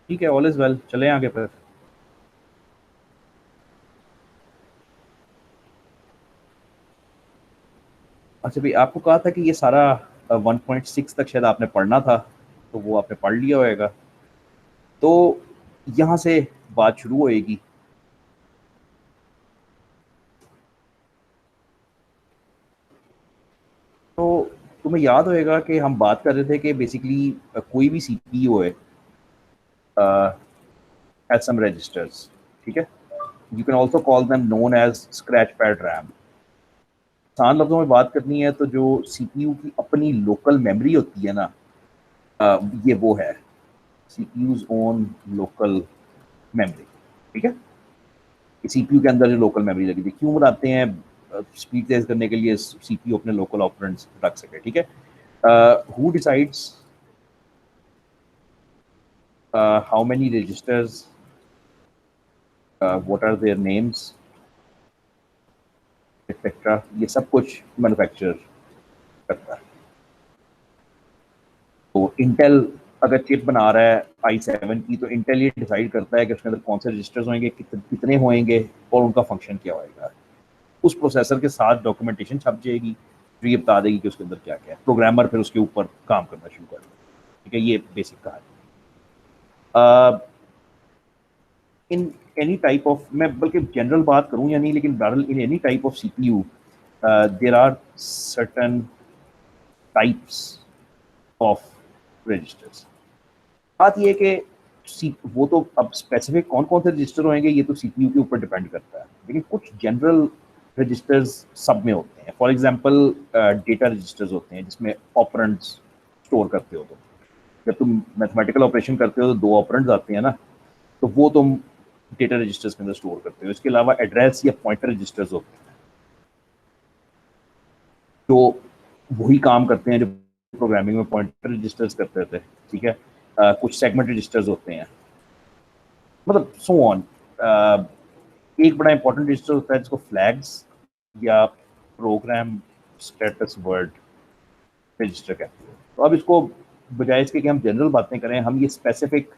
ठीक है, all is well, चले आगे फिर। अच्छा भाई, आपको कहा था कि ये सारा 1.6 तक शायद आपने पढ़ना था, तो वो आपने पढ़ लिया होएगा। तो यहाँ से बात शुरू होएगी। तो तुम्हें याद होएगा कि हम बात कर रहे थे कि बेसिकली कोई भी सीपीयू है, हैज सम रजिस्टर्स। ठीक है, you can also call them known as scratch pad RAM. आसान लफ्जों में बात करनी है तो जो सीपीयू की अपनी लोकल मेमोरी होती है ना, ये वो है सीपीयूज ओन लोकल मेमोरी। ठीक है, सीपीयू के अंदर जो लोकल मेमोरी लगी थी, क्यों बनाते हैं? स्पीड तेज करने के लिए सीपीयू अपने लोकल ऑपरेंड्स रख सके। ठीक है, who decides how many registers, what are their names, etcetera, ये सब कुछ मैन्युफैक्चरर करता है। तो इंटेल अगर चिप बना रहा है i7 की, तो इंटेल ये डिसाइड करता है कि उसके अंदर कौन से रजिस्टर्स होंगे, कितने होंगे और उनका फंक्शन क्या होएगा। उस प्रोसेसर के साथ डॉक्यूमेंटेशन छप जाएगी जो ये बता देगी कि उसके अंदर क्या क्या है। प्रोग्रामर फिर उसके ऊपर काम करना शुरू कर देगा। ठीक है, ये बेसिक कहानी। इन एनी टाइप ऑफ, मैं बल्कि जनरल बात करूं या नहीं, लेकिन बहरहाल in any type of CPU there are certain types of registers. बात ये है कि वो तो अब स्पेसिफिक कौन कौन से रजिस्टर होंगे ये तो सीपीयू के ऊपर डिपेंड करता है, लेकिन कुछ जनरल रजिस्टर्स सब में होते हैं। फॉर एग्जांपल डेटा रजिस्टर्स होते हैं जिसमें ऑपरेंड्स स्टोर करते हो। तो जब तुम मैथमेटिकल ऑपरेशन करते हो तो दो ऑपरेंड्स आते हैं ना, तो वो तुम डेटा रजिस्टर्स के अंदर स्टोर करते हो। इसके अलावा एड्रेस या पॉइंटर रजिस्टर्स होते हैं जो वही काम करते हैं जो प्रोग्रामिंग में पॉइंटर रजिस्टर्स करते थे। ठीक है, कुछ सेगमेंट रजिस्टर्स होते हैं, मतलब सो ऑन। एक बड़ा इंपॉर्टेंट रजिस्टर होता है जिसको फ्लैग्स या प्रोग्राम स्टेटस वर्ड रजिस्टर कहते हैं। तो अब इसको बजाय इसके कि हम जनरल बातें करें, हम ये स्पेसिफिक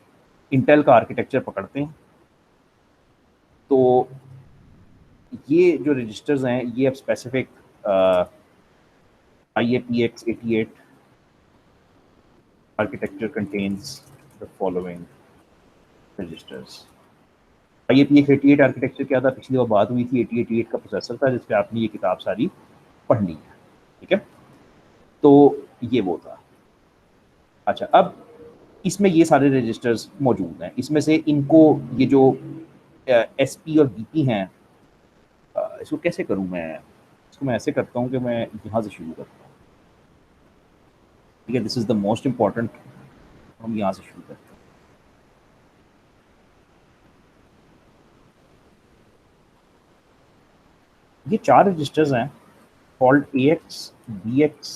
इंटेल का आर्किटेक्चर पकड़ते हैं। तो ये जो रजिस्टर्स हैं ये अब specific IAPX88 architecture contains the following registers. IAPX88 architecture क्या था? पिछली बार बात हुई थी, 8088 का प्रोसेसर था जिसपे आपने ये किताब सारी पढ़नी है। ठीक है, तो ये वो था। अच्छा, अब इसमें ये सारे रजिस्टर्स मौजूद हैं। इसमें से इनको ये जो SP और BP हैं, इसको कैसे करूं मैं? इसको मैं ऐसे करता हूं कि मैं यहाँ से शुरू करता हूँ। ठीक है, this is the most important. हम यहाँ से शुरू करते हैं। ये चार रजिस्टर्स हैं, कॉल्ड AX, BX,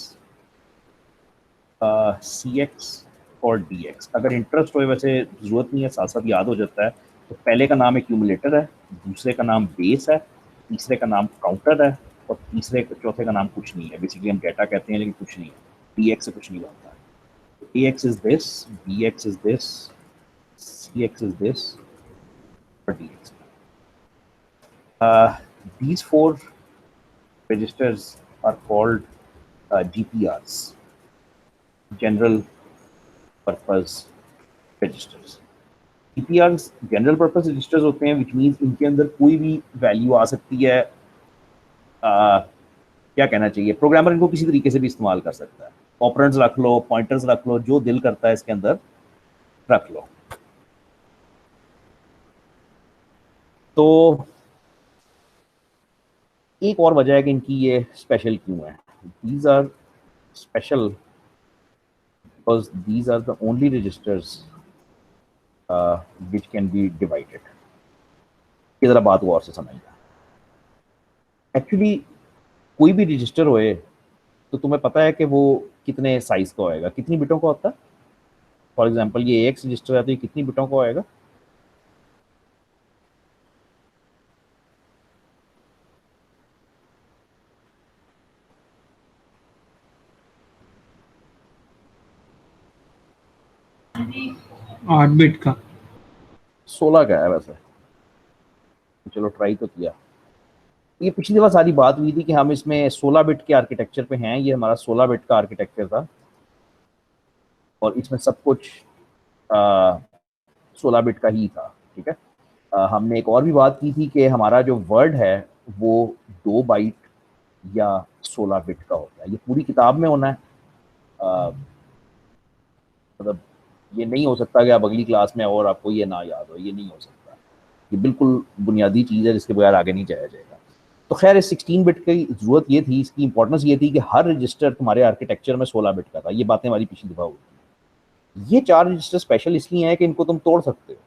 CX और DX। अगर इंटरेस्ट हो, वैसे जरूरत नहीं है, साथ साथ याद हो जाता है। तो पहले का नाम एक्यूमुलेटर है, दूसरे का नाम बेस है, तीसरे का नाम काउंटर है, और तीसरे चौथे का नाम कुछ नहीं है। बेसिकली हम डेटा कहते हैं लेकिन कुछ नहीं है। DX से कुछ नहीं बनता। AX is this, BX is this, CX is this, or DX. These four registers are called GPRs, General Purpose Registers. GPRs General Purpose Registers होते हैं, which means इनके अंदर कोई भी वैल्यू आ सकती है। क्या कहना चाहिए, प्रोग्रामर इनको किसी तरीके से भी इस्तेमाल कर सकता है। ऑपरेंड्स रख लो, पॉइंटर्स रख लो, जो दिल करता है इसके अंदर रख लो। तो एक और वजह है कि इनकी ये स्पेशल क्यों है। These are special because these are the only registers which can be divided. ये जरा बात को और से समझना। एक्चुअली कोई भी रजिस्टर होए तो तुम्हें पता है कि वो कितने साइज का होएगा, कितनी बिटों का होता है। फॉर एग्जांपल ये एक रजिस्टर है तो ये कितनी बिटों का होएगा? आठ बिट का। 16 का है वैसे, चलो ट्राई तो किया। ये पिछली दफ़ा सारी बात हुई थी कि हम इसमें 16 बिट के आर्किटेक्चर पे हैं, ये हमारा 16 बिट का आर्किटेक्चर था और इसमें सब कुछ 16 बिट का ही था, ठीक है। हमने एक और भी बात की थी कि हमारा जो वर्ड है वो 2 बाइट या 16 बिट का होता है, ये पूरी किताब में होना है। मतलब ये नहीं हो सकता कि आप अगली क्लास में और आपको ये ना याद हो, ये नहीं हो सकता। ये बिल्कुल बुनियादी चीज़ है जिसके बगैर आगे नहीं जाया जाएगा। तो खैर इस 16 बिट की ज़रूरत ये थी, इसकी इंपॉर्टेंस ये थी कि हर रजिस्टर तुम्हारे आर्किटेक्चर में 16 बिट का था। ये बातें हमारी पिछली दफ़ा हुई थी। ये 4 रजिस्टर स्पेशल इसलिए हैं कि इनको तुम तोड़ सकते हो,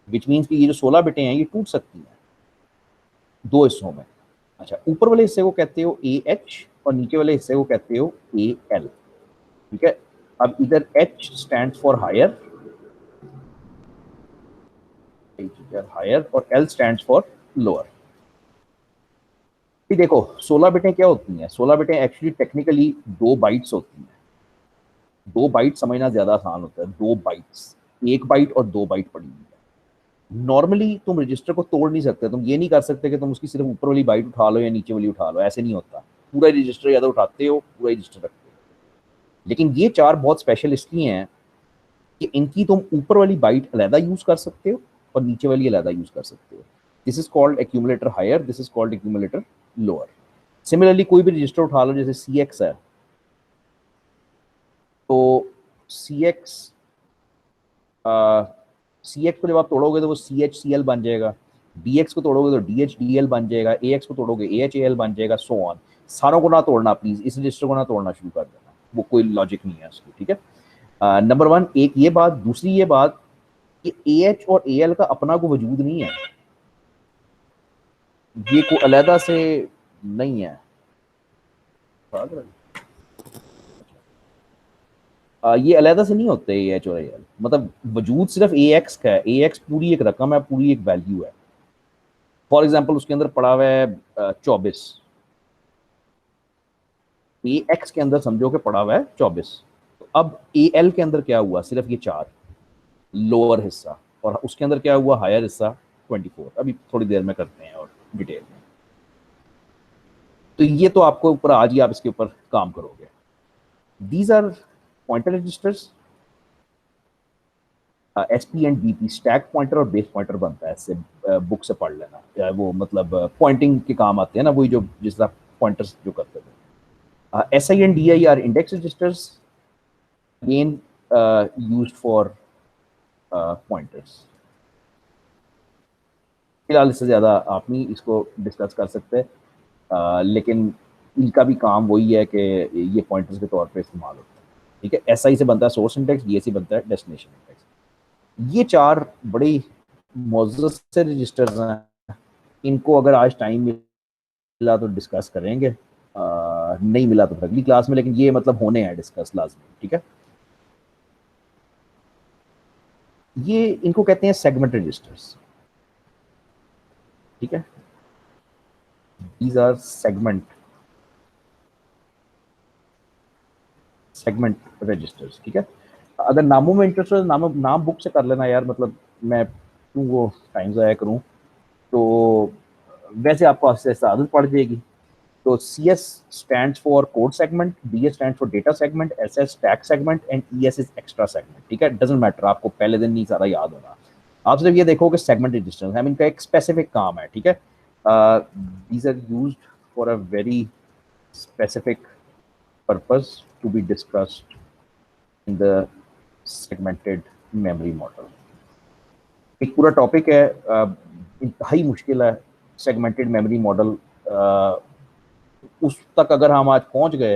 विच मीन्स कि ये जो 16 बिटें हैं ये टूट सकती हैं 2 हिस्सों में। अच्छा, ऊपर वाले हिस्से को कहते हो AH और नीचे वाले हिस्से को कहते हो AL, ठीक है। अब इधर H स्टैंड फॉर हायर और L स्टैंड फॉर लोअर। देखो 16 बिटें क्या होती हैं, 16 बिटें एक्चुअली टेक्निकली 2 बाइट्स होती हैं। 2 बाइट समझना ज्यादा आसान होता है, 2 बाइट्स, 1 बाइट और 2 बाइट पड़ी हुई है। नॉर्मली तुम रजिस्टर को तोड़ नहीं सकते, तुम ये नहीं कर सकते कि तुम उसकी सिर्फ ऊपर वाली बाइट उठा लो या नीचे वाली उठा लो, ऐसे नहीं होता। पूरा रजिस्टर या तो उठाते हो, पूरा रजिस्टर रखते हो। लेकिन ये 4 बहुत स्पेशल इसलिए हैं कि इनकी तुम ऊपर वाली बाइट अलहदा यूज कर सकते हो और नीचे वाली अलहदा यूज कर सकते हो। This is called accumulator higher, this is called accumulator lower. Similarly कोई भी रजिस्टर उठा लो, जैसे CX है, तो CX CX को जब आप तोड़ोगे तो वो CHCL बन जाएगा, DX को तोड़ोगे तो DHDL बन जाएगा, AX को तोड़ोगे AHAL बन जाएगा, सो ऑन। सारों को ना तोड़ना प्लीज, इस रजिस्टर को ना तोड़ना शुरू कर देना, वो कोई लॉजिक नहीं है उसकी, ठीक है। नंबर 1 एक ये बात। दूसरी ये बात कि AH और AL का अपना कोई वजूद नहीं है, ये कोई अलहदा से नहीं है। ये अलहदा से नहीं होते AH और AL, मतलब वजूद सिर्फ AX का है। AX पूरी एक रकम है, पूरी एक वैल्यू है। फॉर एग्जाम्पल उसके अंदर पड़ा हुआ है 24, AX के अंदर समझो कि पड़ा हुआ है 24। अब AL के अंदर क्या हुआ, सिर्फ ये 4 लोअर हिस्सा, और उसके अंदर क्या हुआ, हायर हिस्सा 24। अभी थोड़ी देर में करते हैं और डिटेल में। तो ये तो आपको ऊपर आज ही आप इसके ऊपर काम करोगे। These are pointer registers. SP and BP, stack pointer और बेस पॉइंटर बनता है इससे, बुक से पढ़ लेना। वो मतलब पॉइंटिंग के काम आते हैं ना, वही जो जिस तरह पॉइंटर्स जो करते थे। SI and DI are index registers, again used for pointers. फिलहाल इससे ज़्यादा आप नहीं इसको डिस्कस कर सकते, लेकिन इनका भी काम वही है कि ये पॉइंटर्स के तौर पे इस्तेमाल होता है, ठीक है। SI से बनता है सोर्स इंडेक्स, DSC बनता है डेस्टिनेशन इंडेक्स। ये 4 बड़ी मोज़स से रजिस्टर्स हैं। इनको अगर आज टाइम मिला तो डिस्कस करेंगे, नहीं मिला तो अगली क्लास में, लेकिन ये मतलब होने हैं डिस्कस लाजमी, ठीक है। ये इनको कहते हैं सेगमेंट रजिस्टर्स, ठीक है। दीज आर सेगमेंट रजिस्टर्स, ठीक है। अगर नामों में इंटरेस्ट हो नाम बुक से कर लेना यार, मतलब मैं क्यों वो टाइम ज़ाया करूँ। तो वैसे आपको आस्ते आस्ते आदत पड़ जाएगी। तो CS stands for code segment, DS stands for data segment, SS stack segment and ES is extra segment, ठीक है। डजंट मैटर, आपको पहले दिन नहीं सारा याद होना। आप सिर्फ ये देखो कि सेगमेंट रजिस्टर्स है, इनका एक स्पेसिफिक काम है, ठीक है। These are used for a very specific purpose to be discussed in the segmented memory model. एक पूरा टॉपिक है, इंतहाई मुश्किल है सेगमेंटेड मेमोरी मॉडल। उस तक अगर हम आज पहुंच गए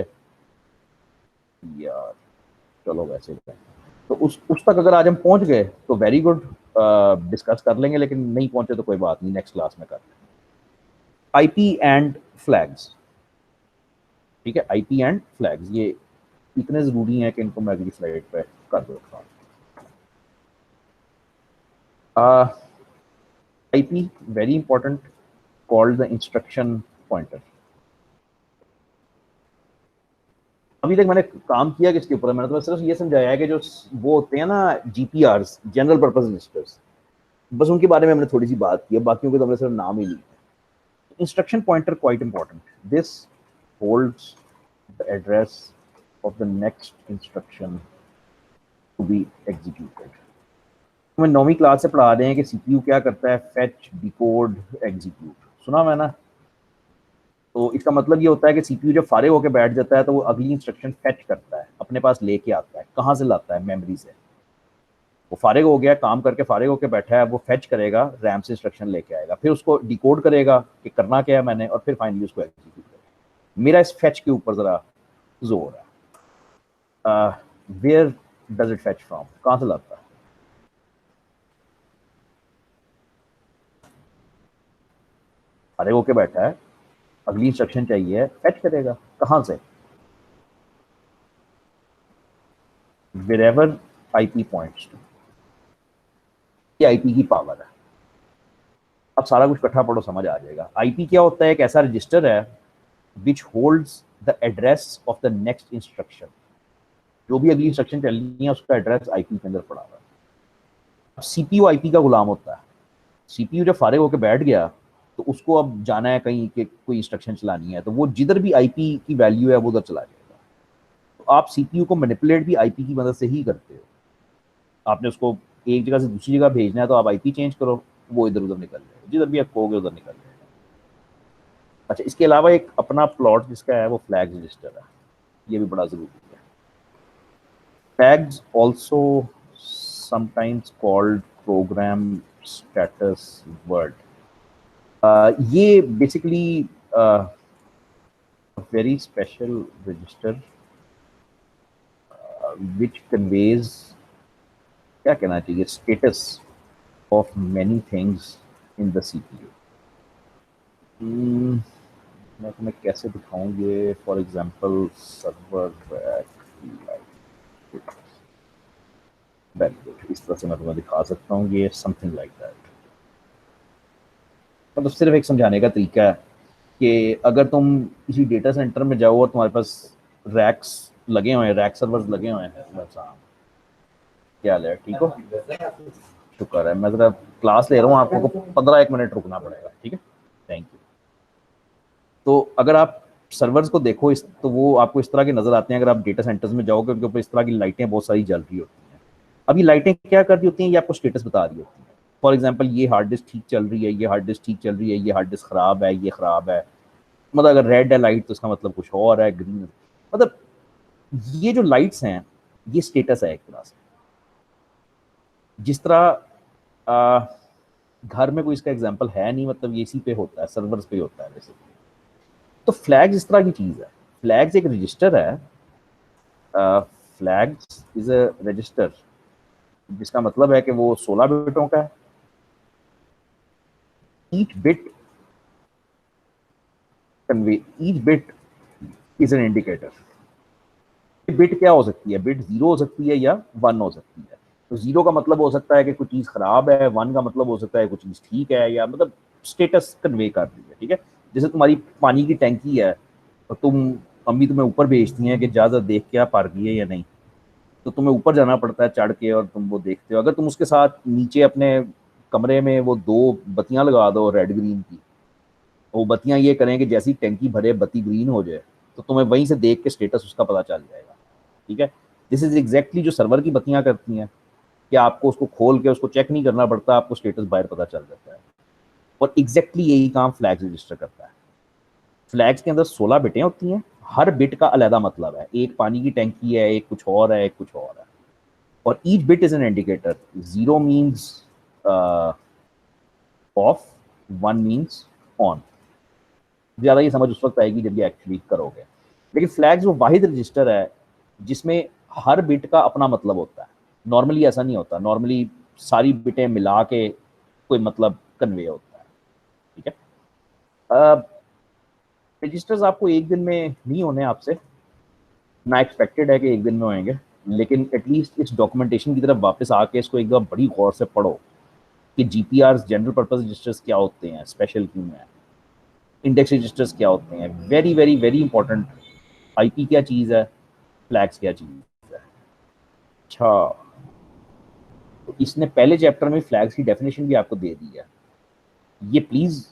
यार, चलो वैसे तो उस तक अगर आज हम पहुंच गए तो वेरी गुड, डिस्कस कर लेंगे, लेकिन नहीं पहुंचे तो कोई बात नहीं, नेक्स्ट क्लास में कर लेंगे। IP एंड फ्लैग्स, ठीक है। IP एंड फ्लैग्स ये इतने जरूरी हैं कि इनको मैं अगली स्लाइड पे कर दूंगा। IP very important, called the instruction pointer. अभी तक मैंने काम किया किसके ऊपर, मैंने तो सिर्फ ये समझाया है कि जो वो होते हैं ना GPRs, जनरल पर्पस रजिस्टर्स, बस उनके बारे में हमने थोड़ी सी बात की है, बाकियों के तो हमने सिर्फ नाम ही लिए। Instruction pointer quite important, this holds the address of the next instruction to be executed. हमें 9वीं क्लास से पढ़ा रहे हैं कि सीपीयू क्या करता है, फेच, डिकोड, एग्जीक्यूट, सुना मैं ना। तो इसका मतलब ये होता है कि सीपीयू जब फारिग होकर बैठ जाता है तो वो अगली इंस्ट्रक्शन फेच करता है, अपने पास लेके आता है। कहाँ से लाता है? मेमोरी से। वो फारिग हो गया, काम करके फारिग होकर बैठा है, वो फेच करेगा, रैम से इंस्ट्रक्शन लेके आएगा, फिर उसको डिकोड करेगा कि करना क्या है मैंने, और फिर फाइनली उसको एग्जीक्यूट करेगा। मेरा इस फेच के ऊपर जरा जोर है। Where does it fetch from, कहाँ से लाता है? फारिग होकर बैठा है, अगली इंस्ट्रक्शन चाहिए, फेच करेगा। कहाँ से? wherever IP points to, ये आईपी की पावर है। अब सारा कुछ इकट्ठा पढ़ो, समझ आ जाएगा। आईपी क्या होता है? एक ऐसा रजिस्टर है विच holds the address of the next instruction. जो भी अगली इंस्ट्रक्शन चलनी है उसका एड्रेस आईपी के अंदर पड़ा हुआ है। अब सीपीयू आईपी का गुलाम होता है। सीपीयू जब फारिग होकर बैठ गया तो उसको अब जाना है कहीं कि कोई इंस्ट्रक्शन चलानी है, तो वो जिधर भी आईपी की वैल्यू है वो उधर चला जाएगा। तो आप सीपीयू को मैनिपुलेट भी आईपी की मदद से ही करते हो। आपने उसको एक जगह से दूसरी जगह भेजना है तो आप आईपी चेंज करो, वो इधर उधर निकल जाएगा, जिधर भी आप कहोगे उधर निकल जाएगा। अच्छा, इसके अलावा एक अपना प्लॉट जिसका है वो फ्लैग रजिस्टर है, ये भी बड़ा जरूरी है। Flags also sometimes called program status word. ये basically very special register which conveys, क्या कहना चाहिए, status of many things in the CPU. मैं तुम्हें कैसे दिखाऊं ये? For example server very good, इस तरह से मैं तुम्हें दिखा सकता हूँ ये, समथिंग लाइक दैट। मतलब सिर्फ एक समझाने का तरीका है कि अगर तुम किसी डेटा सेंटर में जाओ और तुम्हारे पास रैक्स लगे हुए हैं, रैक सर्वर्स लगे हुए हैं, क्या हाल है, ठीक हो? शुक्र है। मैं जरा क्लास ले रहा हूँ, आपको 15 मिनट रुकना पड़ेगा, ठीक है? Thank you. तो अगर आप सर्वर्स को देखो तो वो आपको इस तरह के नजर आते हैं। अगर आप डेटा सेंटर्स में जाओगे, उनके ऊपर इस तरह की लाइटें बहुत सारी जल रही होती हैं। अब ये लाइटें क्या कर रही होती हैं? ये आपको स्टेटस बता रही होती हैं। फॉर एग्जाम्पल, ये हार्ड डिस्क ठीक चल रही है, ये हार्ड डिस्क ठीक चल रही है, ये हार्ड डिस्क खराब है, ये खराब है। मतलब अगर रेड है लाइट तो उसका मतलब कुछ और है, ग्रीन। मतलब ये जो लाइट्स हैं ये स्टेटस है एक तरह से। जिस तरह घर में कोई इसका एग्जाम्पल है नहीं, मतलब ये इसी पे होता है, सर्वर्स पे होता है वैसे। तो फ्लैग्स इस तरह की चीज है। फ्लैग्स एक रजिस्टर है। फ्लैग्स इज अ रजिस्टर, जिसका मतलब है कि वो 16 बिटों का है। Each bit convey, each bit is an indicator. Bit क्या हो सकती है? बिट 0 हो सकती है या 1 हो सकती है। तो 0 का मतलब हो सकता है कि कोई चीज खराब है, 1 का मतलब हो सकता है कोई चीज ठीक है, या मतलब स्टेटस कन्वे कर रही है, ठीक है? जैसे तुम्हारी पानी की टैंकी है और अम्मी तुम्हें ऊपर भेजती हैं कि ज्यादा देख के आप भर गई है या नहीं, तो तुम्हें ऊपर जाना पड़ता है चढ़ के और तुम वो देखते हो। अगर तुम उसके साथ नीचे अपने कमरे में वो 2 बत्तियां लगा दो रेड ग्रीन की, वो बत्तियां ये करें कि जैसी टैंकी भरे बत्ती ग्रीन हो जाए, तो तुम्हें वहीं से देख के स्टेटस उसका पता चल जाएगा, ठीक है? दिस इज एग्जैक्टली जो सर्वर की बत्तियां करती हैं कि आपको उसको खोल के उसको चेक नहीं करना पड़ता, आपको स्टेटस बाहर पता चल जाता है। और एग्जैक्टली यही काम फ्लैग्स रजिस्टर करता है। फ्लैग्स के अंदर 16 बिटें होती हैं, हर बिट का अलग मतलब है। एक पानी की टैंकी है, एक कुछ और है, एक कुछ और है। और each bit is an indicator. 0 means of, 1 means on. ज़्यादा ये समझ उस वक्त आएगी जब ये एक्चुअली करोगे। लेकिन फ्लैग्स वो वाहिद रजिस्टर है जिसमें हर बिट का अपना मतलब होता है। नॉर्मली ऐसा नहीं होता, नॉर्मली सारी बिटें मिला के कोई मतलब कन्वे होता है, ठीक है? रजिस्टर्स आपको एक दिन में नहीं होने आपसे, ना एक्सपेक्टेड है कि एक दिन में होंगे, लेकिन एटलीस्ट इस डॉक्यूमेंटेशन की तरफ वापस आके इसको एक दफ़ा बड़ी गौर से पढ़ो कि जीपीआर जनरल पर्पस रजिस्टर्स क्या होते हैं, स्पेशल क्यों है, इंडेक्स रजिस्टर्स क्या होते हैं। Very very very important. IP क्या चीज़ है, फ्लैग्स क्या चीज़ है। अच्छा, तो इसने पहले चैप्टर में फ्लैग्स की डेफिनेशन भी आपको दे दी है, ये please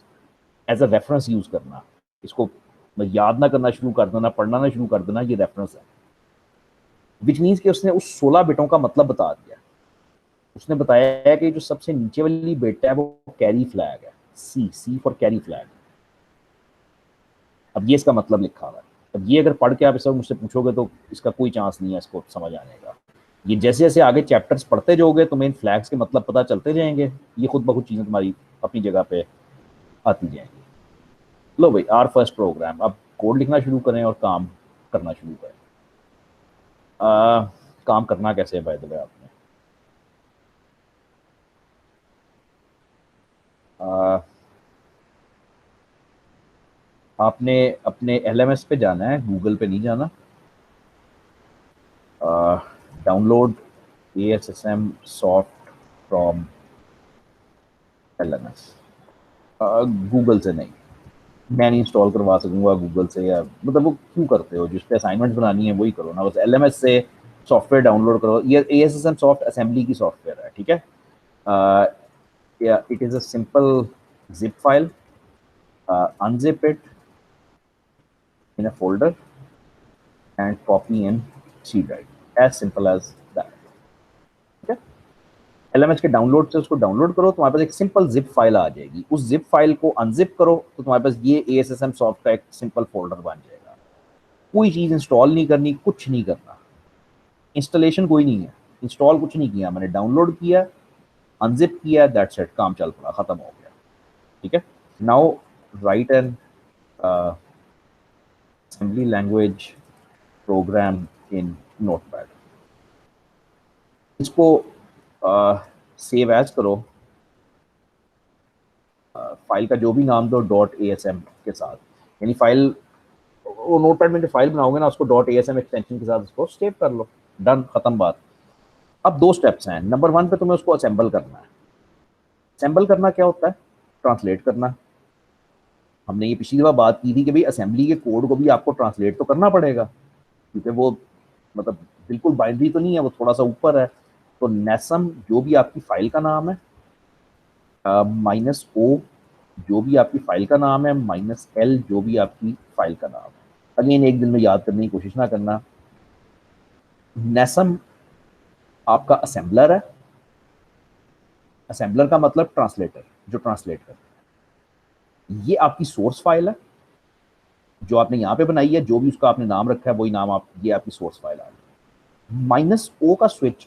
as a reference use करना, इसको याद ना करना शुरू कर देना, पढ़ना ना शुरू कर देना, ये रेफरेंस है। विच मीन्स कि उसने उस 16 बिटों का मतलब बता दिया। उसने बताया है कि जो सबसे नीचे वाली बिट है वो कैरी फ्लैग है, सी, सी फॉर कैरी फ्लैग। अब ये इसका मतलब लिखा हुआ है। अब ये अगर पढ़ के आप इसे मुझसे पूछोगे तो इसका कोई चांस नहीं है इसको समझ आने का। ये जैसे जैसे आगे चैप्टर्स पढ़ते जाओगे तुम्हें इन फ्लैग्स के मतलब पता चलते जाएंगे, ये खुद ब खुद चीज़ें तुम्हारी अपनी जगह पे आती जाएंगी। लो भाई, आर फर्स्ट प्रोग्राम, अब कोड लिखना शुरू करें और काम करना शुरू करें। काम करना कैसे है बाय द वे आपने? आ, आपने अपने एलएमएस पे जाना है, गूगल पे नहीं जाना। Download ASSM soft from LMS, Google से नहीं, मैं नहीं इंस्टॉल करवा सकूंगा गूगल से, या मतलब वो क्यों करते हो, जिस पे असाइनमेंट बनानी है वही करो ना, बस LMS से सॉफ्टवेयर डाउनलोड करो। ये ASSM सॉफ्ट असेंबली की सॉफ्टवेयर है, ठीक है। It is a simple zip file, unzip it in a folder and copy in C drive, as simple as that, ठीक है। LMS के डाउनलोड से उसको डाउनलोड करो, तुम्हारे पास एक सिंपल जिप फाइल आ जाएगी, उस जिप फाइल को अनजिप करो तो तुम्हारे पास ये ASSM सॉफ्ट का एक सिंपल फोल्डर बन जाएगा। कोई चीज़ इंस्टॉल नहीं करनी, कुछ नहीं करना, इंस्टॉलेशन कोई नहीं है, इंस्टॉल कुछ नहीं किया मैंने, डाउनलोड किया, अनजिप किया, दैट्स इट, काम चल पड़ा, खत्म हो गया, ठीक है। Now right N assembly language program इन नोटपैड। इसको सेव एज करो, फाइल का जो भी नाम दो .asm के साथ, यानी फाइल, वो नोटपैड में जो फाइल बनाओगे ना उसको .asm एक्सटेंशन के साथ उसको सेव कर लो, डन, खत्म बात। अब दो स्टेप्स हैं। नंबर 1 पे तुम्हें उसको असेंबल करना है। असेंबल करना क्या होता है? ट्रांसलेट करना। हमने ये पिछली दफा बात की थी कि भाई असेंबली के कोड को भी आपको ट्रांसलेट तो करना पड़ेगा, क्योंकि वो मतलब बिल्कुल बाइनरी तो नहीं है, वो थोड़ा सा ऊपर है। तो नेसम जो भी आपकी फाइल का नाम है, -o जो भी आपकी फाइल का नाम है, -l जो भी आपकी फाइल का नाम है। अगेन एक दिन में याद करने की कोशिश ना करना। नेसम आपका असेंबलर है, असेंबलर का मतलब ट्रांसलेटर, जो ट्रांसलेट करता है। ये आपकी सोर्स फाइल है जो आपने यहाँ पे बनाई है, जो भी उसका आपने नाम रखा है वही नाम आप, ये आपकी सोर्स फाइल आ गई। -o का स्विच,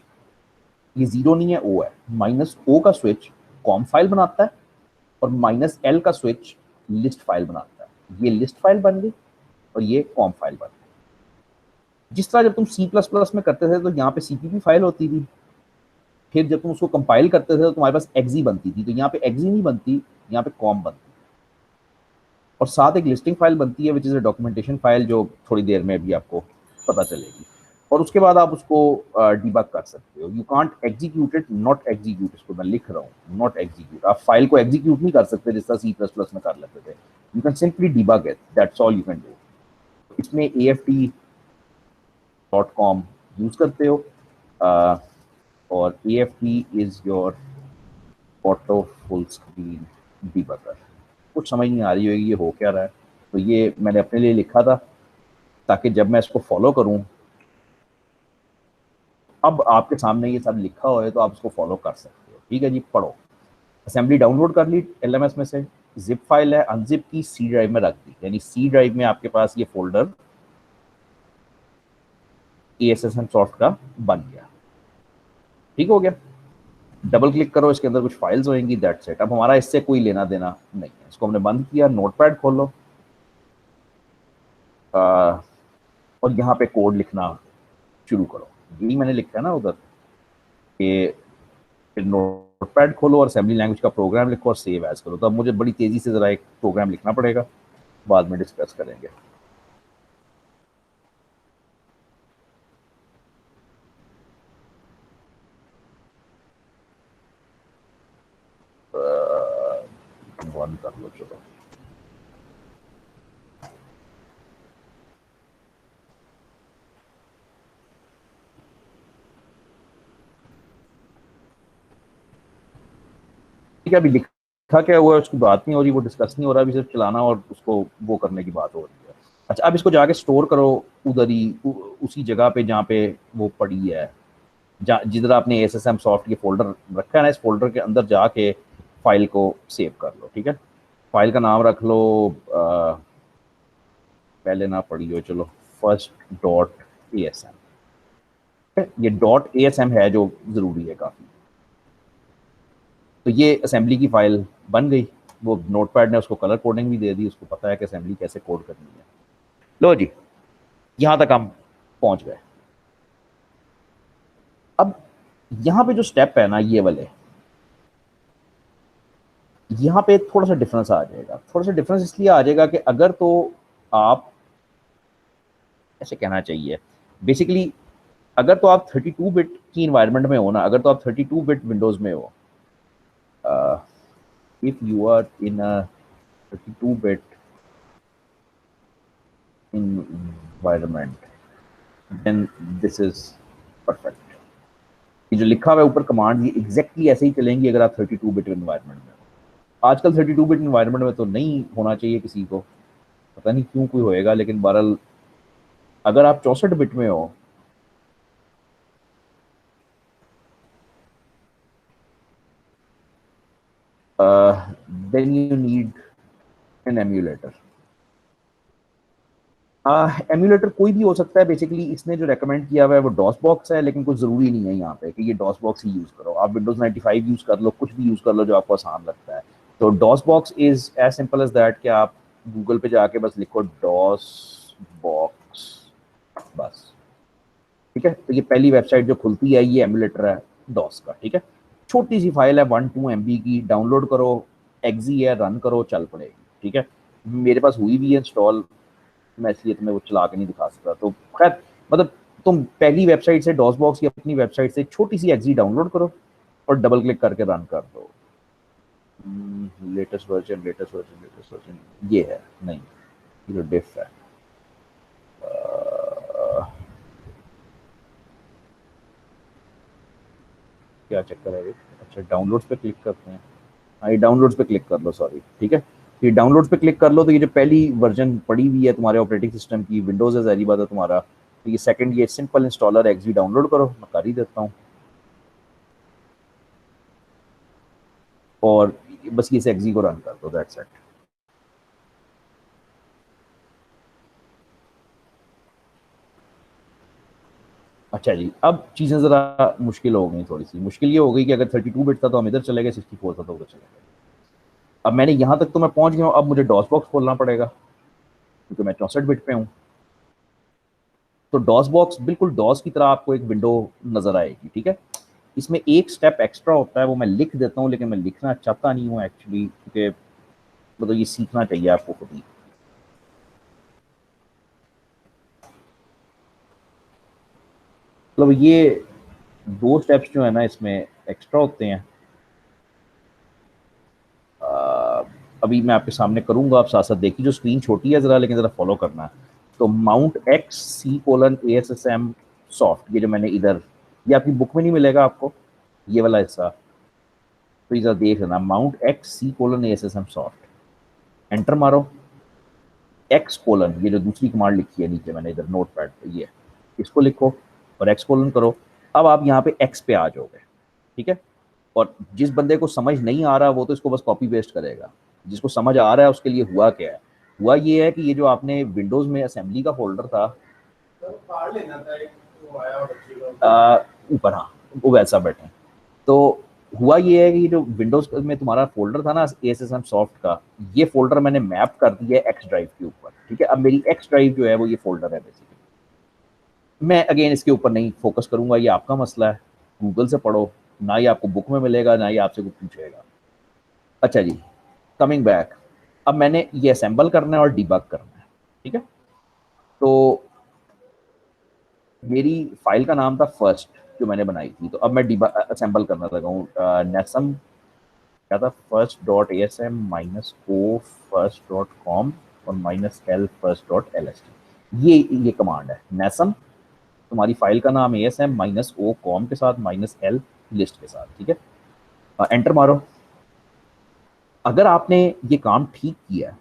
ये जीरो नहीं है, ओ है, -o का स्विच कॉम फाइल बनाता है, और -l का स्विच लिस्ट फाइल बनाता है। ये लिस्ट फाइल बन गई और ये कॉम फाइल बन गई। जिस तरह जब तुम C++ में करते थे तो यहाँ पे CPP फाइल होती थी, फिर जब तुम उसको कंपाइल करते थे तो तुम्हारे पास exe बनती थी, तो यहाँ पे exe नहीं बनती, यहाँ पे कॉम बनती, और साथ एक लिस्टिंग फाइल बनती है which is a documentation file, जो थोड़ी देर में भी आपको पता चलेगी। और उसके बाद आप उसको डिबग कर सकते हो। You can't execute it, not execute, इसको मैं लिख रहा हूँ, नॉट एग्जीक्यूट। आप फाइल को एग्जीक्यूट नहीं कर सकते जिस तरह C++ में कर लेते थे। You can simply debug it, that's all you can do. इसमें AFT.com यूज करते हो, uh, और AFT is your auto full screen debugger. कुछ समझ नहीं आ रही होगी ये हो क्या रहा है, तो ये मैंने अपने लिए लिखा था ताकि जब मैं इसको फॉलो करूं, अब आपके सामने ये सब लिखा हुआ है तो आप इसको फॉलो कर सकते हो। ठीक है जी, पढ़ो। असेंबली डाउनलोड कर ली LMS में से, जिप फाइल है, अनजिप की, C ड्राइव में रख दी, यानी C ड्राइव में आपके पास ये फोल्डर ASSM सॉफ्ट का बन गया। ठीक हो गया। डबल क्लिक करो, इसके अंदर कुछ फाइल्स होंगी, दैट्स इट। अब हमारा इससे कोई लेना देना नहीं है, इसको हमने बंद किया। नोटपैड खोलो, और यहाँ पे कोड लिखना शुरू करो। यही मैंने लिखा है ना उधर, कि फिर नोटपैड खोलो और असेंबली लैंग्वेज का प्रोग्राम लिखो और सेव एज करो। तो अब मुझे बड़ी तेजी से जरा एक प्रोग्राम लिखना पड़ेगा, बाद में डिस्कस करेंगे। बंद कर लो, चलो। ठीक है, अभी लिखा क्या हुआ है उसकी बात नहीं हो रही, वो डिस्कस नहीं हो रहा, अभी सिर्फ चलाना और उसको वो करने की बात हो रही है। अच्छा, अब इसको जाके स्टोर करो उधर ही, उसी जगह पे जहाँ पे वो पड़ी है, जिधर आपने एएसएसएम सॉफ्ट ये फोल्डर रखा है ना, इस फोल्डर के अंदर जाके फाइल को सेव कर लो। ठीक है, फाइल का नाम रख लो, पहले ना पढ़ी हो, चलो first dot A S M. ये डॉट ए एस एम है जो ज़रूरी है काफ़ी। तो ये असेंबली की फाइल बन गई, वो नोटपैड ने उसको कलर कोडिंग भी दे दी, उसको पता है कि असेंबली कैसे कोड करनी है। लो जी, यहाँ तक हम पहुँच गए। अब यहाँ पे जो स्टेप है ना ये वाले, यहाँ पे थोड़ा सा डिफरेंस आ जाएगा। थोड़ा सा डिफरेंस इसलिए आ जाएगा कि अगर तो आप ऐसे कहना चाहिए बेसिकली, अगर तो आप 32 बिट की इन्वायरमेंट में हो ना, अगर तो आप 32 बिट विंडोज में हो, if you are in a 32 bit environment then this is perfect। ये जो लिखा हुआ है ऊपर कमांड, ये एग्जैक्टली ऐसे ही चलेंगी अगर आप 32 बिट इन्वायरमेंट में हो। आजकल 32 बिट इन्वायरमेंट में तो नहीं होना चाहिए किसी को, पता नहीं क्यों कोई होएगा, लेकिन बहरहाल अगर आप 64 बिट में हो then you need an emulator. Emulator कोई भी हो सकता है बेसिकली, इसने जो रेकमेंड किया हुआ है वो डॉस बॉक्स है, लेकिन कुछ ज़रूरी नहीं है यहाँ पे कि ये डॉस बॉक्स ही यूज़ करो। आप विंडोज 95 यूज़ कर लो, कुछ भी यूज़ कर लो जो आपको आसान लगता है। तो DOS box is as simple as that कि आप गूगल पे जाके बस लिखो डॉस बॉक्स, बस। ठीक है, तो ये पहली वेबसाइट जो खुलती है ये एम्यूलेटर है डॉस का। ठीक है, छोटी सी फाइल है 1-2 MB की, डाउनलोड करो, एक्जी है, रन करो, चल पड़ेगी। ठीक है, मेरे पास हुई भी है इंस्टॉल, मैं इसलिए तुम्हें वो चला के नहीं दिखा सकता। तो खैर, मतलब तुम पहली वेबसाइट से डॉस बॉक्स की अपनी वेबसाइट से छोटी सी एक्जी डाउनलोड करो और डबल क्लिक करके रन कर दो। Latest version, latest version, latest version ये है नहीं, ये तो डिफ है। क्या चक्कर है ये? अच्छा, डाउनलोड्स पे क्लिक करते हैं। हाँ, ये डाउनलोड्स पे क्लिक कर लो, सॉरी। ठीक है, ये डाउनलोड्स पे क्लिक कर लो, तो ये जो पहली वर्जन पड़ी हुई है तुम्हारे ऑपरेटिंग सिस्टम की, विंडोज़ है ज़ाहिर बात है तुम्हारा, तो ये सेकंड, ये सिंपल इंस्टॉलर एक्जी डाउनलोड करो, मैं कर ही देता हूँ। और बस ये एक्जी को रन कर दो, दैट्स इट। अच्छा जी, अब चीज़ें ज़रा मुश्किल हो गई, थोड़ी सी मुश्किल ये हो गई कि अगर 32 बिट था तो हम इधर चले गए, 64 था तो उधर चले गए। अब मैंने यहाँ तक तो मैं पहुँच गया हूँ, अब मुझे डॉस बॉक्स खोलना पड़ेगा क्योंकि मैं 64 बिट पे हूँ। तो डॉस बॉक्स बिल्कुल डॉस की तरह आपको एक विंडो नज़र आएगी। ठीक है, इसमें एक स्टेप एक्स्ट्रा होता है, वो मैं लिख देता हूँ, लेकिन मैं लिखना चाहता नहीं हूँ एक्चुअली, क्योंकि मतलब ये सीखना चाहिए आपको खुद ही। मतलब ये दो स्टेप्स जो है ना इसमें एक्स्ट्रा होते हैं। अभी मैं आपके सामने करूंगा, आप साथ साथ देखिए, जो स्क्रीन छोटी है ज़रा, लेकिन ज़रा फॉलो करना है। तो mount X C colon A S S M soft, ये जो मैंने इधर, ये आपकी बुक में नहीं मिलेगा आपको, ये वाला हिस्सा, तो इधर देख लेना, mount X C colon A S S M soft, enter मारो। एक्स कोलन, ये जो दूसरी कमांड लिखी है नीचे मैंने इधर नोट पैड पर, ये इसको लिखो और एक्स कोलन करो। अब आप यहाँ पे एक्स पे आ जाओगे। ठीक है, और जिस बंदे को समझ नहीं आ रहा वो तो इसको बस कॉपी पेस्ट करेगा, जिसको समझ आ रहा है उसके लिए हुआ क्या है, हुआ ये है कि ये जो आपने विंडोज में असेंबली का फोल्डर था ऊपर, हाँ वो वैसा बैठे, तो हुआ ये है कि जो विंडोज में तुम्हारा फोल्डर था ना A S S M soft का, ये फोल्डर मैंने मैप कर दिया है एक्स ड्राइव के ऊपर। ठीक है, अब मेरी एक्स ड्राइव जो है वो ये फोल्डर है बेसिकली। मैं अगेन इसके ऊपर नहीं फोकस करूंगा, ये आपका मसला है, गूगल से पढ़ो, ना ही आपको बुक में मिलेगा, ना ही आपसे कुछ पूछेगा। अच्छा जी, कमिंग बैक, अब मैंने ये असेंबल करना है और डिबग करना है। ठीक है, तो मेरी फाइल का नाम था फर्स्ट जो मैंने बनाई थी, तो अब मैं डिबग असेंबल करना लगा हूँ। नेसम क्या था, first dot A S M minus O first dot com और minus L first dot L S T, ये कमांड है नेसम, तुम्हारी फाइल का नाम A S M minus O com के साथ माइनस एल लिस्ट के साथ। ठीक है, एंटर मारो। अगर आपने ये काम ठीक किया है,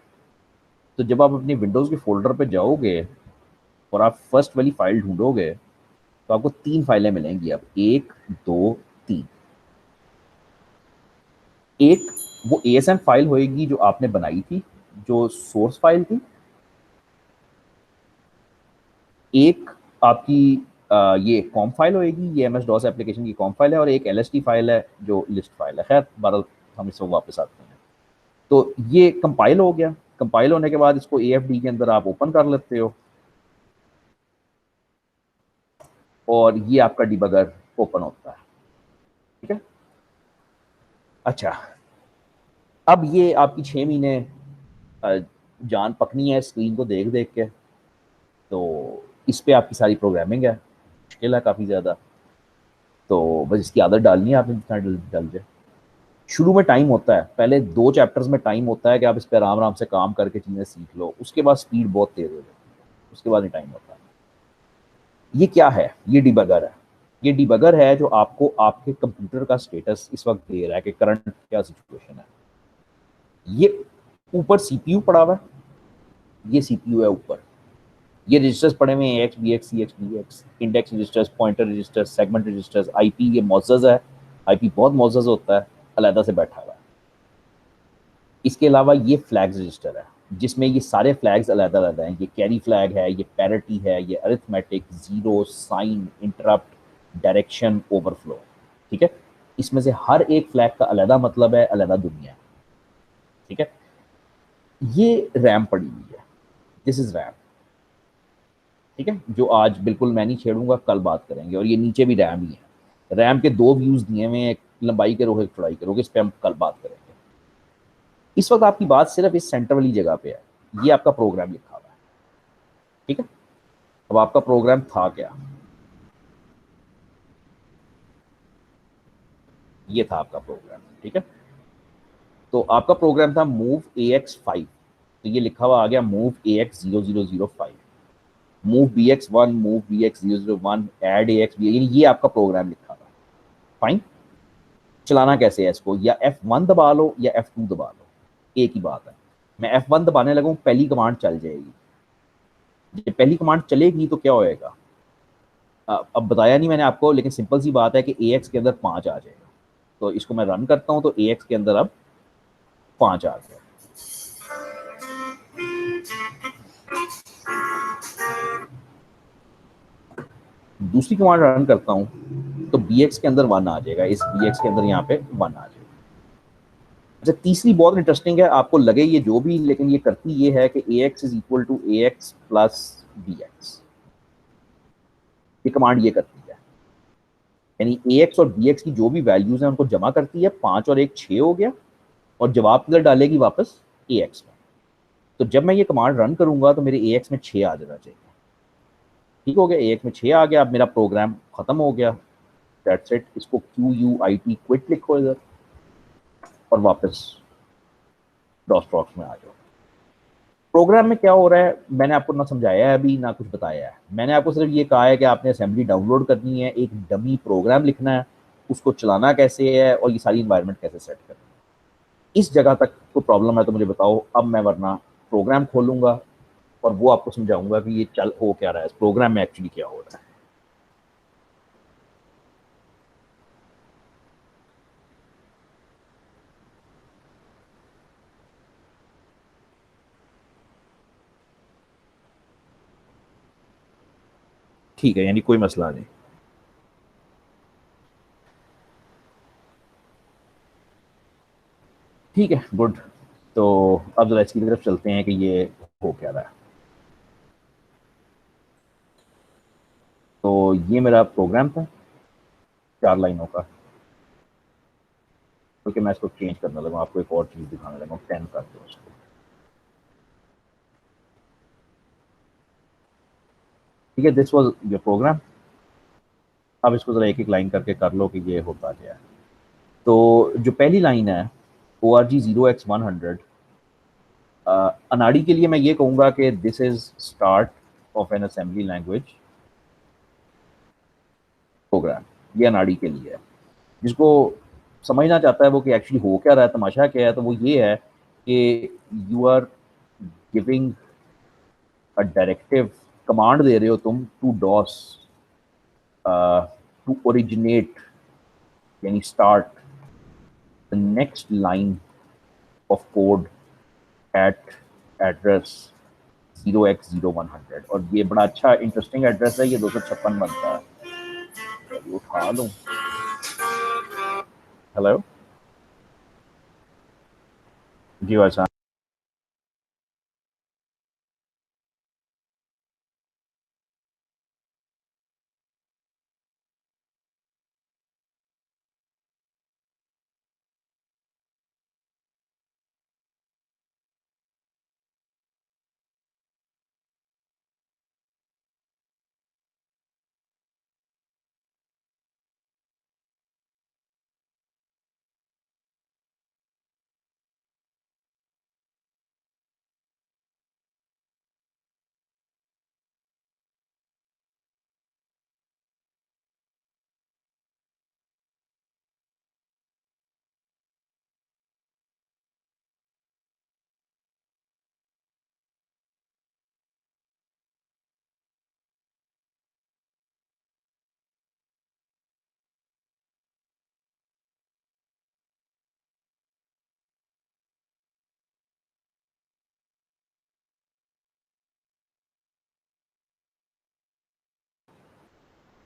तो जब आप अपने विंडोज़ के फोल्डर पे जाओगे और आप फर्स्ट वाली फाइल ढूंढोगे, तो आपको 3 फाइलें मिलेंगी। अब 1, 2, 3। एक वो ASM फाइल होएगी जो आपने बनाई थी, जो सोर्स फाइल थी। एक आपकी ये कॉम फाइल होएगी, ये MS DOS एप्लीकेशन की कॉम फाइल है, और एक LST फाइल है जो लिस्ट फाइल है। खैर बहरहाल हम इसमें वापस आते हैं। तो ये कंपाइल हो गया। कंपाइल होने के बाद इसको AFD के अंदर आप ओपन कर लेते हो, और ये आपका डिबगर ओपन होता है। ठीक है। अच्छा, अब ये आपकी 6 महीने जान पकनी है स्क्रीन को देख देख के। तो इस पे आपकी सारी प्रोग्रामिंग है, मुश्किल है काफ़ी ज़्यादा। तो बस इसकी आदत डालनी है आपने, जितना डल जाए। शुरू में टाइम होता है, पहले 2 चैप्टर्स में टाइम होता है कि आप इस पर आराम आराम से काम करके चीज़ें सीख लो। उसके बाद स्पीड बहुत तेज़ हो जाती है, उसके बाद ही टाइम होता है। ये क्या है? ये डिबगर है। ये डिबगर है जो आपको आपके कंप्यूटर का स्टेटस इस वक्त दे रहा है कि करंट क्या सिचुएशन है। ये ऊपर CPU पड़ा हुआ है, ये CPU है ऊपर। ये रजिस्टर्स पड़े हुए हैं, AX, BX, CX, DX, index registers, pointer registers, segment registers, IP। ये मोज़ज़ है, IP बहुत मोज़ज़ होता है, अलहदा से बैठा हुआ है। इसके अलावा ये फ्लैग्स रजिस्टर है, जिसमें ये सारे फ्लैग्स अलहदा-अलहदा हैं। ये कैरी फ्लैग है, ये पैरिटी है, ये arithmetic, zero, sign, interrupt, direction, overflow. ठीक है। इसमें से हर एक फ्लैग का अलहदा मतलब है, अलहदा दुनिया है। ठीक है। ये रैम पड़ी हुई है, दिस इज़ रैम। ठीक है, जो आज बिल्कुल मैं नहीं छेड़ूंगा, कल बात करेंगे। और ये नीचे भी रैम ही है। रैम के 2 व्यूज़ दिए हुए हैं, एक लंबाई के रोग, एक चौड़ाई के रोग। इस पर हम कल बात करेंगे। इस वक्त आपकी बात सिर्फ इस सेंटर वाली जगह पे है। ये आपका प्रोग्राम लिखा हुआ है। ठीक है। अब आपका प्रोग्राम था क्या? ये था आपका प्रोग्राम। ठीक है। तो आपका प्रोग्राम था मूव AX5। तो ये लिखा हुआ आ गया move AX0005, move BX1, move BX001, add AX, ये आपका प्रोग्राम लिखा हुआ है। फाइन। चलाना कैसे है इसको? या F1 दबा लो या F2 दबा लो, एक ही बात है। मैं F1 दबाने लगूँ, पहली कमांड चल जाएगी। जब पहली कमांड चलेगी तो क्या होएगा? अब बताया नहीं मैंने आपको, लेकिन सिंपल सी बात है कि AX के अंदर 5 आ जाएगा। तो इसको मैं रन करता हूँ, तो AX के अंदर अब 5 आ गया। दूसरी कमांड रन करता हूँ, तो BX के अंदर 1 आ जाएगा। इस BX के अंदर यहाँ पे 1 आ जाएगा। अच्छा, तीसरी बहुत इंटरेस्टिंग है, आपको लगे ये जो भी, लेकिन ये करती ये है कि AX is equal to AX plus BX। ये कमांड ये करती है, यानी AX और BX की जो भी वैल्यूज हैं उनको जमा करती है। 5 और 1 6 हो गया, और जवाब किधर डालेगी? वापस AX में। तो जब मैं ये कमांड रन करूंगा तो मेरे AX में 6 आ जाना चाहिए। ठीक हो गया, AX में 6 आ गया। अब मेरा प्रोग्राम खत्म हो गया। That's it. इसको QUIT क्विट लिखो इधर, और वापस डॉस में आ जाओ। प्रोग्राम में क्या हो रहा है मैंने आपको ना समझाया है अभी, ना कुछ बताया है। मैंने आपको सिर्फ ये कहा है कि आपने असेंबली डाउनलोड करनी है, एक डमी प्रोग्राम लिखना है, उसको चलाना कैसे है, और ये सारी इन्वायरमेंट कैसे सेट करनी है। इस जगह तक कोई प्रॉब्लम है तो मुझे बताओ, अब मैं वरना प्रोग्राम खोलूंगा और वो आपको समझाऊंगा कि ये चल हो क्या रहा है, इस प्रोग्राम में एक्चुअली क्या हो रहा है। ठीक है, यानी कोई मसला नहीं। ठीक है, गुड। तो अब जरा इसकी तरफ चलते हैं कि ये हो क्या रहा है। तो ये मेरा प्रोग्राम था 4 लाइनों का, क्योंकि मैं इसको चेंज करने लगा, आपको एक और चीज़ दिखाने लगा। 10 कर दो उसको। ठीक है, दिस वाज योर प्रोग्राम। अब इसको ज़रा एक एक लाइन करके कर लो कि ये होता क्या है। तो जो पहली लाइन है, ORG0x100, अनाड़ी के लिए मैं ये कहूँगा कि this is start of N assembly language program. ये अनाड़ी के लिए है, जिसको समझना चाहता है वो कि एक्चुअली हो क्या रहा है, तमाशा क्या है, तो वो ये है कि you are giving a directive, command दे रहे हो तुम टू डॉस टू ओरिजिनेट, यानी start the next line of code at address 0x0100। और ये बड़ा अच्छा इंटरेस्टिंग एड्रेस है, ये 256 बनता है। उठा लूँ। हेलो जी भाई साहब।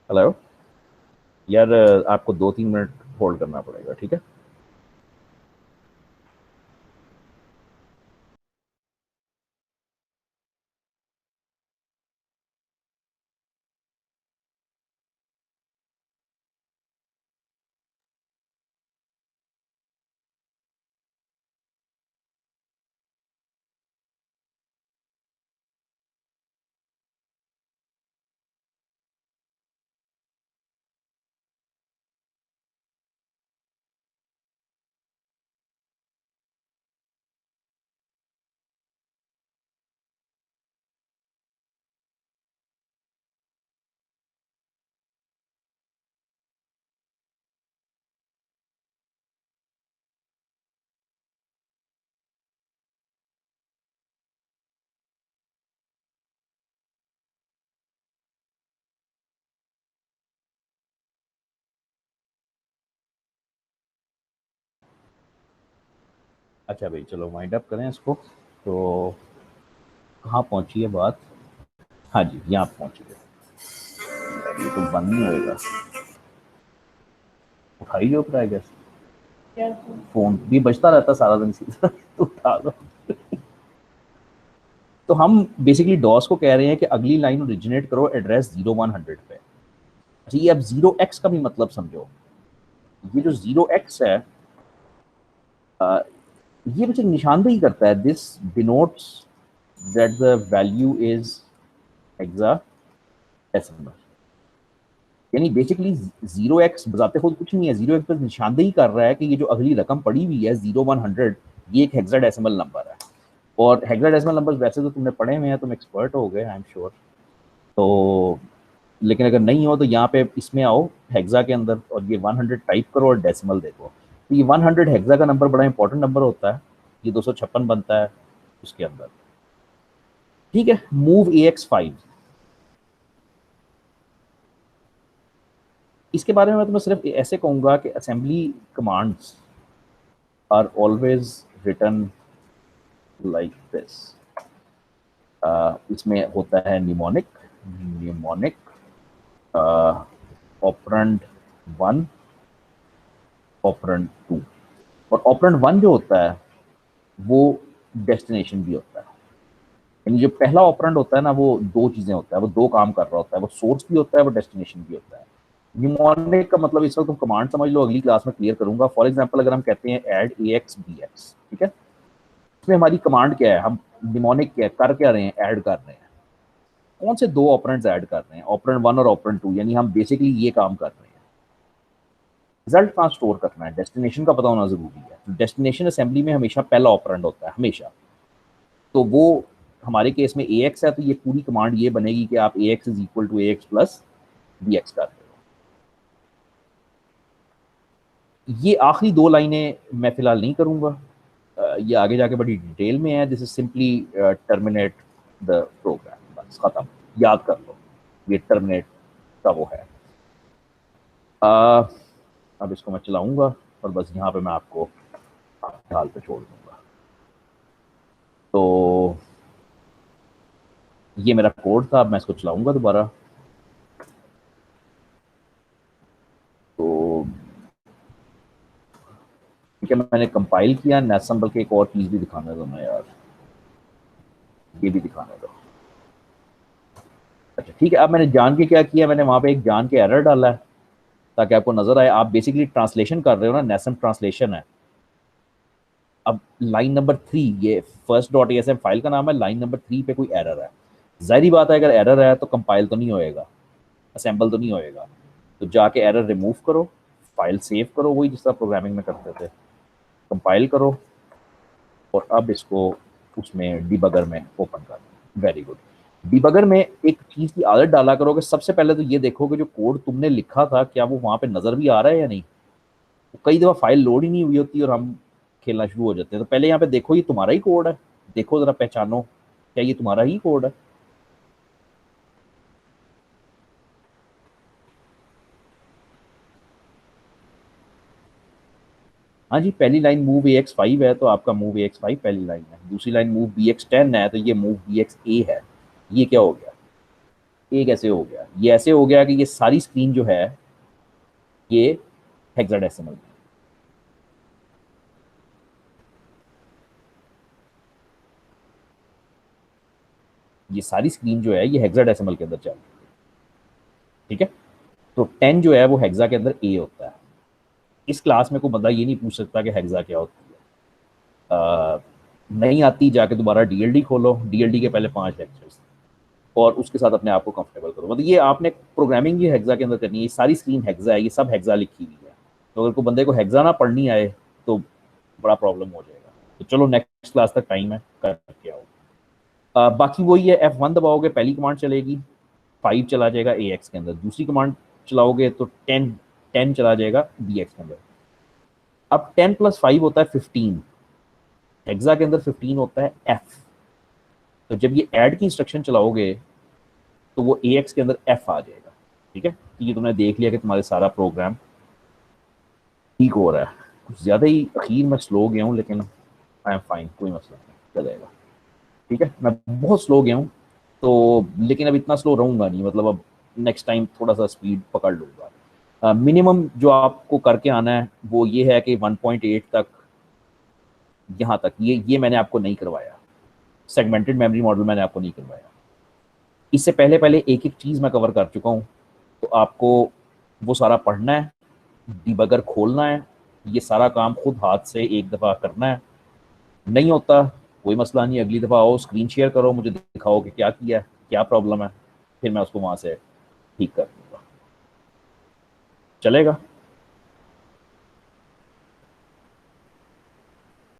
हेलो यार, आपको 2-3 मिनट होल्ड करना पड़ेगा, ठीक है। अच्छा भाई, चलो वाइंड अप करें इसको। तो कहाँ पहुंची है बात? हाँ जी, यहाँ पहुंची है। ये तो बंद नहीं होएगा। उठाई जो आई गेस। फोन भी बजता रहता सारा दिन सीधा तो उठा लो। तो हम बेसिकली डॉस को कह रहे हैं कि अगली लाइन ओरिजिनेट करो एड्रेस 0100 पे। अच्छा, ये अब 0x का भी मतलब समझो। ये जो 0x है, अ, ये मुझे निशानदेही करता है। This denotes that the value is hexadecimal. यानी बेसिकली 0x बजाते खुद कुछ नहीं है, 0x पर निशानदेही कर रहा है कि ये जो अगली रकम पड़ी हुई है 0100, ये एक हेक्साडेसिमल नंबर है। और हेक्साडेसिमल नंबर्स वैसे तो तुमने पढ़े हुए हैं, तुम एक्सपर्ट हो गए, आई एम श्योर। तो लेकिन अगर नहीं हो तो यहाँ पे इसमें आओ हेक्सा के अंदर और ये 100 टाइप करो और डेसिमल देखो। तो ये 100 हेक्सा का नंबर बड़ा इंपॉर्टेंट नंबर होता है। ये 256 बनता है उसके अंदर। ठीक है, मूव AX5। इसके बारे में मैं तुम्हें सिर्फ ऐसे कहूंगा कि assembly commands are always written like this. इसमें होता है निमोनिक, निमोनिक ऑपरेंड 1, ऑपरेंड 2। और ऑपरेंड 1 जो होता है वो डेस्टिनेशन भी होता है। यानी जो पहला ऑपरेंड होता है ना, वो दो चीजें होता है, वो दो काम कर रहा होता है, वो सोर्स भी होता है, वो डेस्टिनेशन भी होता है। निमोनिक का मतलब इस वक्त तुम कमांड समझ लो, अगली क्लास में क्लियर करूंगा। फॉर एग्जाम्पल अगर हम कहते हैं ऐड AX BX, ठीक है, इसमें हमारी कमांड क्या है, हम निमोनिक क्या कर क्या रहे हैं, ऐड कर रहे हैं। कौन से दो ऑपरेंड्स ऐड कर रहे हैं, ऑपरेंड 1 और ऑपरेंड 2, यानी हम बेसिकली ये काम कर रहे हैं। रिजल्ट कहाँ स्टोर करना है, डेस्टिनेशन का पता होना जरूरी है। तो डेस्टिनेशन असेंबली में हमेशा पहला ऑपरेंड होता है हमेशा। तो वो हमारे केस में AX है, तो ये पूरी कमांड ये बनेगी कि आप AX is equal to AX plus BX कर रहे हो। ये आखिरी 2 लाइनें मैं फ़िलहाल नहीं करूँगा, ये आगे जाके बड़ी डिटेल में है। This is simply terminate the program, बस ख़त्म, याद कर लो, ये टर्मिनेट का वो है। अब इसको मैं चलाऊँगा और बस यहाँ पे मैं आपको हाल पे छोड़ दूँगा। तो ये मेरा कोड था, अब मैं इसको चलाऊँगा दोबारा। तो ठीक है, मैंने कंपाइल किया, नेसम, बल्कि एक और चीज़ भी दिखाने दो ना यार, ये भी दिखाने दो। अच्छा ठीक है, अब मैंने जान के क्या किया, मैंने वहाँ पे एक जान के एरर डाला है ताकि आपको नजर आए। आप बेसिकली ट्रांसलेशन कर रहे हो ना, नेसम ट्रांसलेशन है। अब लाइन नंबर 3, ये फर्स्ट डॉट एसएम फाइल का नाम है, लाइन नंबर 3 पे कोई एरर है। जाहिर बात है, अगर एरर है तो कंपाइल तो नहीं होएगा, असेंबल तो नहीं होएगा। तो जाके एरर रिमूव करो, फाइल सेव करो, वही जिस तरह प्रोग्रामिंग में करते थे, कंपाइल करो और अब इसको उसमें डिबगर में ओपन कर दो। Very good. डिबगर में एक चीज़ की आदत डाला करो कि सबसे पहले तो ये देखो कि जो कोड तुमने लिखा था क्या वो वहाँ पे नज़र भी आ रहा है या नहीं। कई दफ़ा फाइल लोड ही नहीं हुई होती और हम खेलना शुरू हो जाते हैं। तो पहले यहाँ पे देखो ये तुम्हारा ही कोड है, देखो ज़रा पहचानो क्या ये तुम्हारा ही कोड है। हाँ जी, पहली लाइन मूव AX5 है तो आपका मूव AX5 पहली लाइन है। दूसरी लाइन मूव BX10 है तो ये मूव BXA है। ये क्या हो गया, ये कैसे हो गया? ये ऐसे हो गया कि ये सारी स्क्रीन जो है ये हेक्साडेसिमल है। ये सारी स्क्रीन जो है ये हेक्साडेसिमल के अंदर चल रही है। ठीक है, तो 10 जो है वो हेक्सा के अंदर ए होता है। इस क्लास में कोई बंदा ये नहीं पूछ सकता कि हेक्सा क्या होती है। नहीं आती, जाके दोबारा डीएलडी खोलो, डीएलडी के पहले 5 लेक्चर्स और उसके साथ अपने आप को कंफर्टेबल करो। मतलब ये आपने प्रोग्रामिंग ही हेक्सा के अंदर करनी है। ये सारी स्क्रीन हेक्सा है, ये सब हेक्सा लिखी हुई है। तो अगर कोई बंदे को हेक्सा ना पढ़नी आए तो बड़ा प्रॉब्लम हो जाएगा। तो चलो नेक्स्ट क्लास तक टाइम है, करके आओ। बाकी वही है, F1 दबाओगे पहली कमांड चलेगी, 5 चला जाएगा AX के अंदर। दूसरी कमांड चलाओगे तो 10 चला जाएगा BX के अंदर। अब 10 + 5 होता है 15, हेक्सा के अंदर 15 होता है F। तो जब ये ऐड की इंस्ट्रक्शन चलाओगे तो वो AX के अंदर F आ जाएगा। ठीक है, तो ये तुमने देख लिया कि तुम्हारे सारा प्रोग्राम ठीक हो रहा है। कुछ ज़्यादा ही अखीर में स्लो गया हूँ, लेकिन आई एम फाइन, कोई मसला नहीं, चलेगा। ठीक है, मैं बहुत स्लो गया हूँ तो, लेकिन अब इतना स्लो रहूँगा नहीं, मतलब अब नेक्स्ट टाइम थोड़ा सा स्पीड पकड़ लूँगा। मिनिमम जो आपको करके आना है वो ये है कि 1.8 तक, यहाँ तक ये मैंने आपको नहीं करवाया। सेगमेंटेड मेमोरी मॉडल मैंने आपको नहीं करवाया। इससे पहले पहले एक एक चीज़ मैं कवर कर चुका हूँ, तो आपको वो सारा पढ़ना है, डिबगर खोलना है, ये सारा काम खुद हाथ से एक दफ़ा करना है। नहीं होता कोई मसला नहीं, अगली दफ़ा आओ, स्क्रीन शेयर करो, मुझे दिखाओ कि क्या किया है, क्या प्रॉब्लम है, फिर मैं उसको वहाँ से ठीक कर दूँगा। चलेगा?